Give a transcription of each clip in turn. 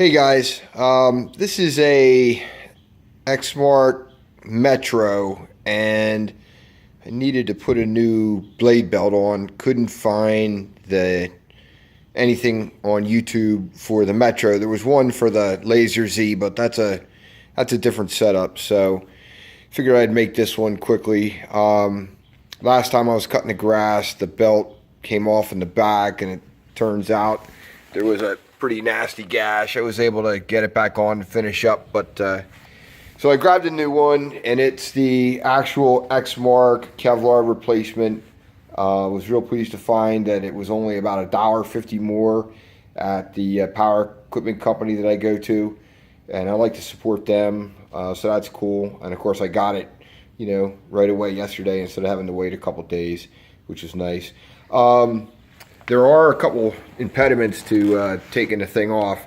Hey guys, this is a Exmark Metro and I needed to put a new blade belt on. Couldn't find anything on YouTube for the Metro. There was one for the Laser Z, but that's a different setup. So figured I'd make this one quickly. Last time I was cutting the grass, the belt came off in the back, and it turns out there was a pretty nasty gash. I was able to get it back on and finish up, but so I grabbed a new one, and it's the actual Exmark Kevlar replacement. Was real pleased to find that it was only about $1.50 more at the power equipment company that I go to, and I like to support them, so that's cool. And of course I got it, right away yesterday instead of having to wait a couple days, which is nice. There are a couple impediments to taking the thing off.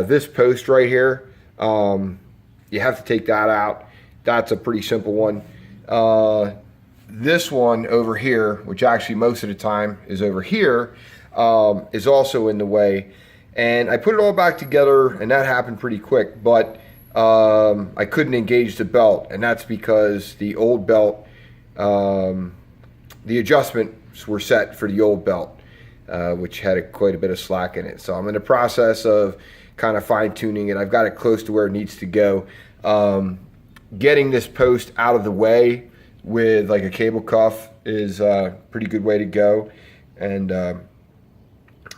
This post right here, you have to take that out. That's a pretty simple one. This one over here, which actually most of the time is over here, is also in the way. And I put it all back together, and that happened pretty quick, but I couldn't engage the belt, and that's because the old belt, the adjustments were set for the old belt. Which had quite a bit of slack in it. So I'm in the process of kind of fine-tuning it. I've got it close to where it needs to go. Getting this post out of the way with like a cable cuff is a pretty good way to go. And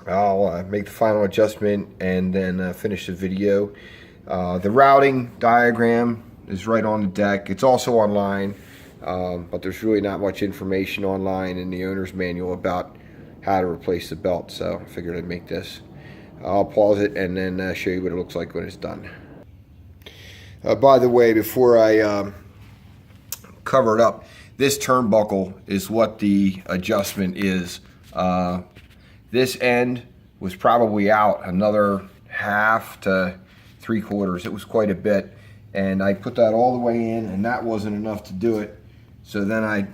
I'll make the final adjustment and then finish the video. The routing diagram is right on the deck. It's also online, but there's really not much information online in the owner's manual about how to replace the belt, so I figured I'd make this. I'll pause it and then show you what it looks like when it's done. By the way, before I cover it up, this turnbuckle is what the adjustment is. This end was probably out another half to 3/4. It was quite a bit, and I put that all the way in, and that wasn't enough to do it. So then I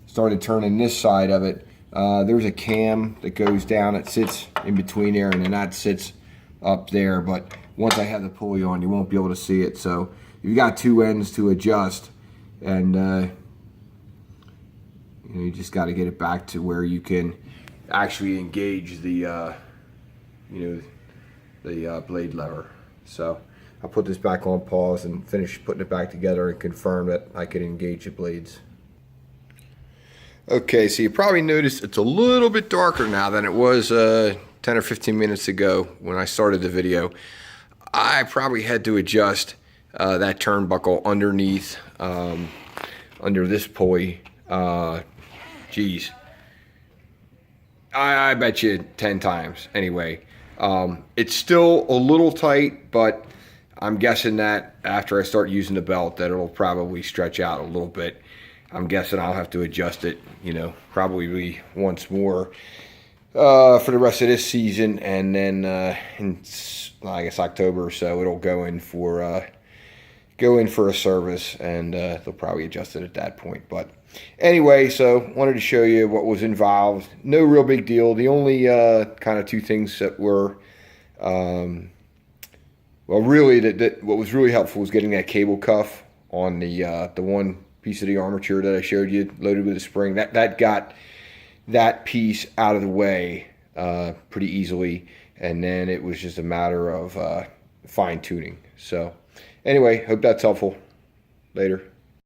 started turning this side of it. There's a cam that goes down, it sits in between there, and then that sits up there. But once I have the pulley on, you won't be able to see it. So you've got two ends to adjust, and you just got to get it back to where you can actually engage the blade lever. So I'll put this back on pause and finish putting it back together and confirm that I can engage the blades. Okay, so you probably noticed it's a little bit darker now than it was 10 or 15 minutes ago when I started the video. I probably had to adjust that turnbuckle underneath, under this pulley. Geez, I bet you 10 times. Anyway, it's still a little tight, but I'm guessing that after I start using the belt that it'll probably stretch out a little bit. I'm guessing I'll have to adjust it, probably once more for the rest of this season, and then in, I guess, October or so, it'll go in for a service, and they'll probably adjust it at that point. But anyway, so wanted to show you what was involved. No real big deal. The only kind of two things that were, well, really, what was really helpful was getting that cable cuff on the one piece of the armature that I showed you loaded with a spring. That got that piece out of the way pretty easily, and then it was just a matter of fine-tuning. So anyway, hope that's helpful. Later.